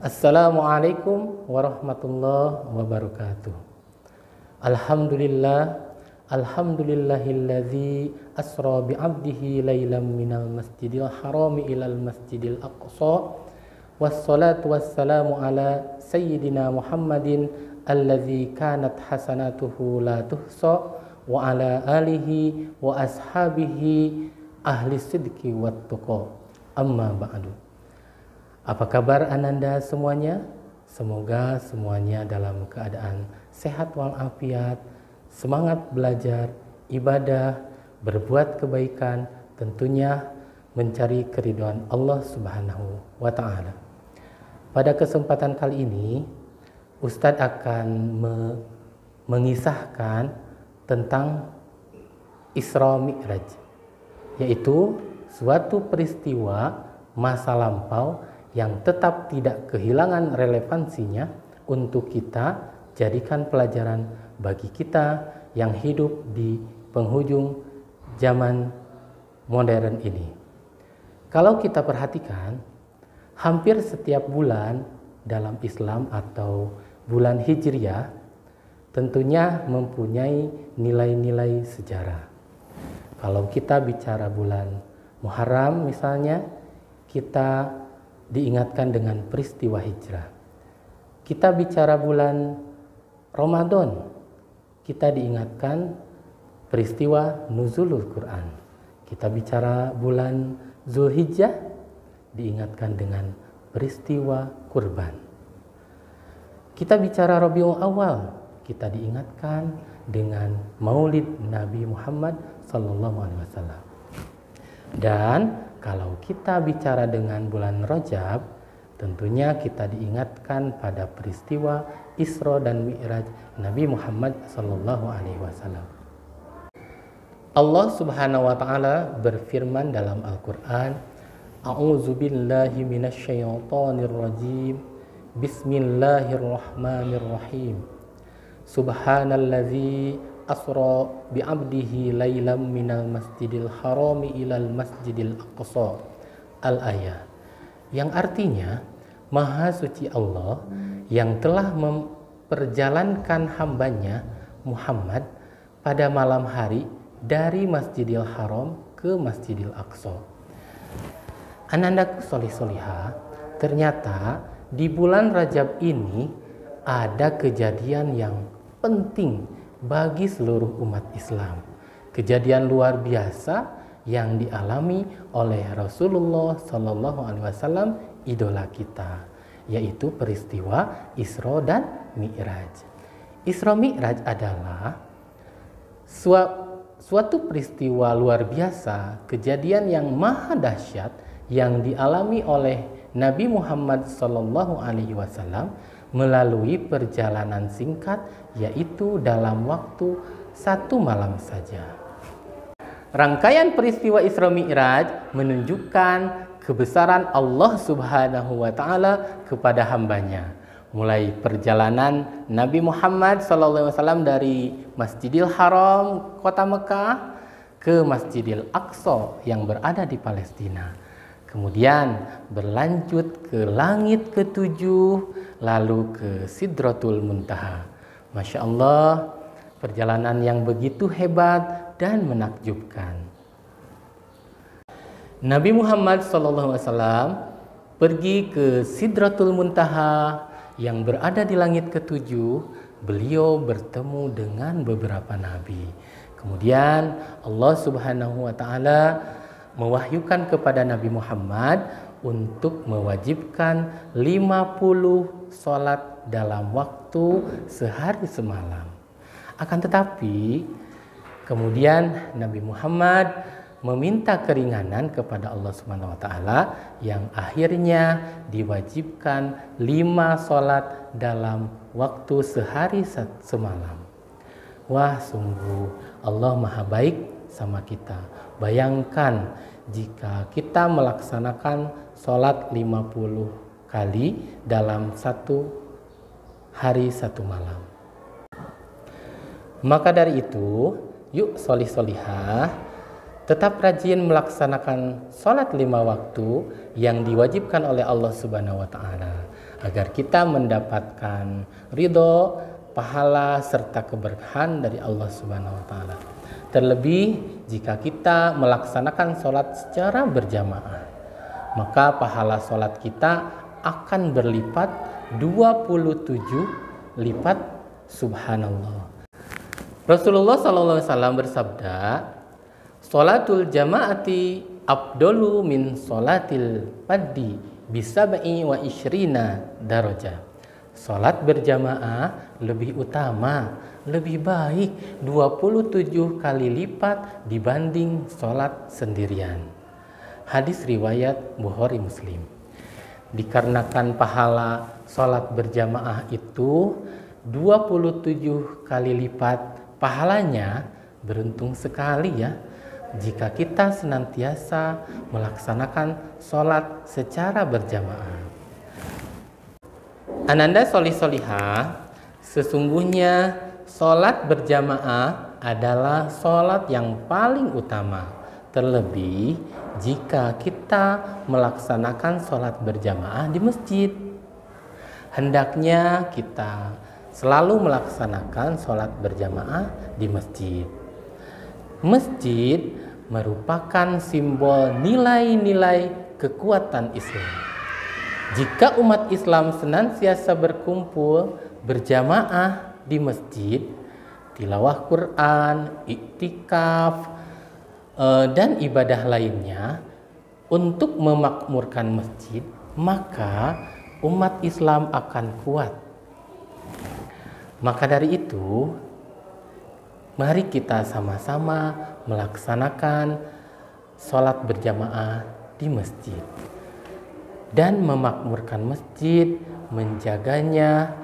Assalamualaikum warahmatullahi wabarakatuh. Alhamdulillahilladzi asra bi'abdihi lailam minal masjidil harami ilal masjidil aqsa. Wassalatu wassalamu ala sayyidina Muhammadin alladzi kanat hasanatuhu la tuhsa wa ala alihi wa ashabihi ahli sidqi wat tuqa. Amma ba'du. Apa kabar ananda semuanya? Semoga semuanya dalam keadaan sehat walafiat, semangat belajar, ibadah, berbuat kebaikan, tentunya mencari keridhaan Allah Subhanahu wa Ta'ala. Pada kesempatan kali ini, Ustadz akan mengisahkan tentang Isra Mi'raj, yaitu suatu peristiwa masa lampau yang tetap tidak kehilangan relevansinya untuk kita jadikan pelajaran bagi kita yang hidup di penghujung zaman modern ini. Kalau kita perhatikan, hampir setiap bulan dalam Islam atau bulan Hijriah tentunya mempunyai nilai-nilai sejarah. Kalau kita bicara bulan Muharram misalnya, kita diingatkan dengan peristiwa hijrah. Kita bicara bulan Ramadan, kita diingatkan peristiwa nuzulul Quran. Kita bicara bulan Zulhijjah, diingatkan dengan peristiwa kurban. Kita bicara Rabiul Awal, kita diingatkan dengan Maulid Nabi Muhammad SAW. Dan kalau kita bicara dengan bulan Rajab, tentunya kita diingatkan pada peristiwa Isra dan Mi'raj Nabi Muhammad SAW. Allah Subhanahu wa Ta'ala berfirman dalam Al-Qur'an, A'udzu billahi minasyaitonir rajim. Bismillahirrahmanirrahim. Subhanallazi asra bi'abdihi lailam minal masjidil harami ilal masjidil aqsa. Al-ayah, yang artinya Maha Suci Allah yang telah memperjalankan hambanya Muhammad pada malam hari dari Masjidil Haram ke Masjidil Aqsa. Anandaku solih-solihah, ternyata di bulan Rajab ini ada kejadian yang penting bagi seluruh umat Islam. Kejadian luar biasa yang dialami oleh Rasulullah SAW, idola kita, yaitu peristiwa Isra dan Mi'raj. Isra Mi'raj adalah suatu peristiwa luar biasa, kejadian yang maha dahsyat yang dialami oleh Nabi Muhammad SAW melalui perjalanan singkat, yaitu dalam waktu 1 malam saja. Rangkaian peristiwa Isra Mi'raj menunjukkan kebesaran Allah Subhanahu wa Ta'ala kepada hambanya. Mulai perjalanan Nabi Muhammad SAW dari Masjidil Haram, kota Mekah, ke Masjidil Aqsa yang berada di Palestina. Kemudian berlanjut ke langit ke-7, lalu ke Sidratul Muntaha. Masya Allah, perjalanan yang begitu hebat dan menakjubkan. Nabi Muhammad SAW pergi ke Sidratul Muntaha yang berada di langit ke-7. Beliau bertemu dengan beberapa nabi. Kemudian Allah Subhanahu wa Ta'ala mewahyukan kepada Nabi Muhammad untuk mewajibkan 50 sholat dalam waktu sehari semalam. Akan tetapi kemudian Nabi Muhammad meminta keringanan kepada Allah Subhanahu wa Ta'ala yang akhirnya diwajibkan 5 sholat dalam waktu sehari semalam. Wah, sungguh Allah maha baik sama kita. Bayangkan jika kita melaksanakan sholat 50 kali dalam 1 hari 1 malam. Maka dari itu, yuk solih-solihah tetap rajin melaksanakan sholat 5 waktu yang diwajibkan oleh Allah Subhanahu wa Ta'ala. agar kita mendapatkan ridho, pahala serta keberkahan dari Allah Subhanahu wa taala. Terlebih jika kita melaksanakan sholat secara berjamaah, maka pahala sholat kita akan berlipat 27 lipat, subhanallah. Rasulullah SAW bersabda, sholatul jamaati afdalu min sholatil faddi bisab'i wa isyrina darajah. Sholat berjamaah lebih utama, lebih baik 27 kali lipat dibanding sholat sendirian. Hadis riwayat Bukhari Muslim. Dikarenakan pahala sholat berjamaah itu 27 kali lipat pahalanya, beruntung sekali ya jika kita senantiasa melaksanakan sholat secara berjamaah. Ananda solih-solihah, sesungguhnya sholat berjamaah adalah sholat yang paling utama. Terlebih jika kita melaksanakan sholat berjamaah di masjid. Hendaknya kita selalu melaksanakan sholat berjamaah di masjid. Masjid merupakan simbol nilai-nilai kekuatan Islam. Jika umat Islam senantiasa berkumpul berjamaah di masjid, tilawah Quran, iktikaf, dan ibadah lainnya untuk memakmurkan masjid, maka umat Islam akan kuat. Maka dari itu, mari kita sama-sama melaksanakan sholat berjamaah di masjid dan memakmurkan masjid, menjaganya,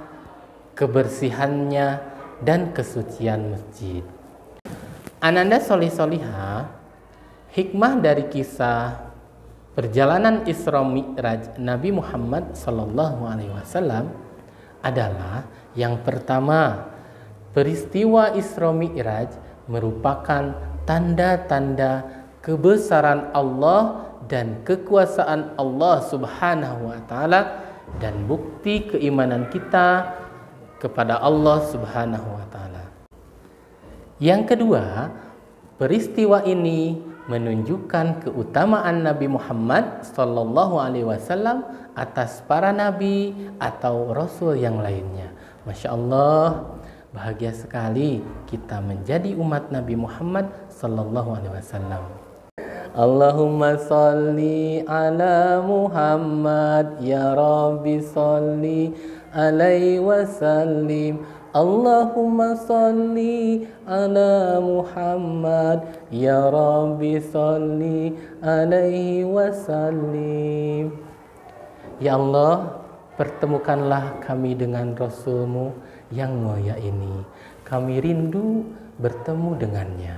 kebersihannya, dan kesucian masjid. Ananda solih-solihah, hikmah dari kisah perjalanan Isra Mi'raj Nabi Muhammad SAW adalah yang pertama, peristiwa Isra Mi'raj merupakan tanda-tanda kebesaran Allah dan kekuasaan Allah Subhanahu wa taala dan bukti keimanan kita kepada Allah Subhanahu wa taala. Yang kedua, peristiwa ini menunjukkan keutamaan Nabi Muhammad sallallahu alaihi wasallam atas para nabi atau rasul yang lainnya. Masya Allah, bahagia sekali kita menjadi umat Nabi Muhammad sallallahu alaihi wasallam. Allahumma salli ala Muhammad ya Rabbi salli alaihi wasallim. Allahumma salli ala Muhammad ya Rabbi salli alaihi wasallim. Ya Allah, pertemukanlah kami dengan Rasul-Mu yang mulia ini. Kami rindu bertemu dengannya.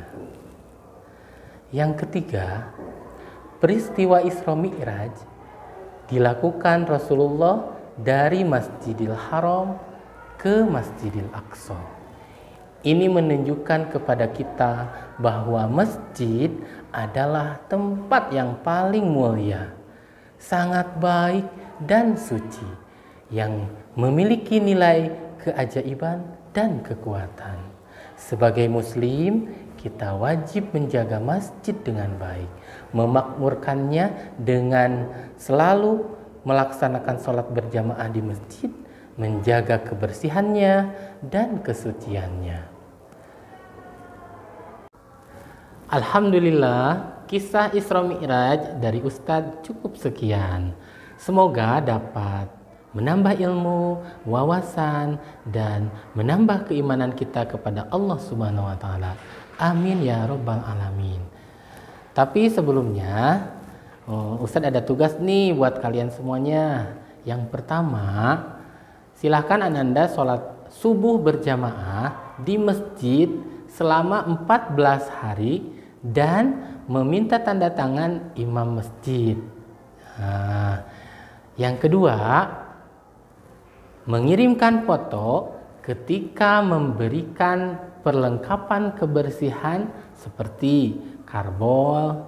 Yang ketiga, peristiwa Isra Mi'raj dilakukan Rasulullah dari Masjidil Haram ke Masjidil Aqsa. Ini menunjukkan kepada kita bahwa masjid adalah tempat yang paling mulia, sangat baik dan suci, yang memiliki nilai keajaiban dan kekuatan. Sebagai muslim, kita wajib menjaga masjid dengan baik, memakmurkannya dengan selalu melaksanakan sholat berjamaah di masjid, menjaga kebersihannya dan kesuciannya. Alhamdulillah, kisah Isra Mi'raj dari Ustadz cukup sekian. Semoga dapat menambah ilmu, wawasan, dan menambah keimanan kita kepada Allah Subhanahu wa taala. Amin ya rabbal alamin. Tapi sebelumnya, Ustadz ada tugas nih buat kalian semuanya. Yang pertama, silahkan Ananda sholat subuh berjamaah di masjid selama 14 hari dan meminta tanda tangan imam masjid. Nah, yang kedua, mengirimkan foto ketika memberikan perlengkapan kebersihan seperti karbol,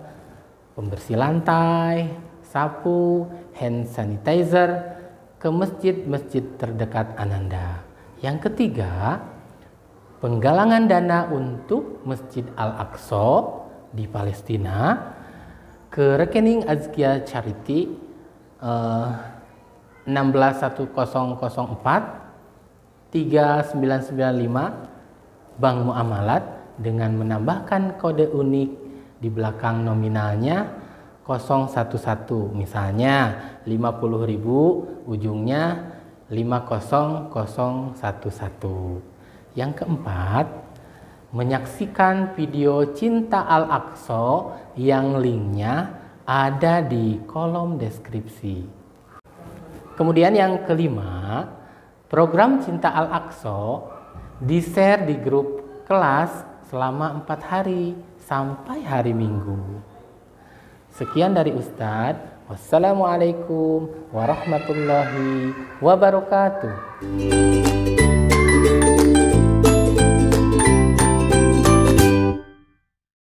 pembersih lantai, sapu, hand sanitizer ke masjid-masjid terdekat Ananda. Yang ketiga, penggalangan dana untuk Masjid Al-Aqsa di Palestina ke rekening Azkia Charity 161004 3995 Bank Muamalat dengan menambahkan kode unik di belakang nominalnya 011, misalnya 50.000 ujungnya 50011. Yang keempat, menyaksikan video Cinta Al-Aqsa yang linknya ada di kolom deskripsi. Kemudian yang kelima, program Cinta Al-Aqsa di-share di grup kelas selama 4 hari sampai hari Minggu. Sekian dari Ustadz. Wassalamualaikum warahmatullahi wabarakatuh.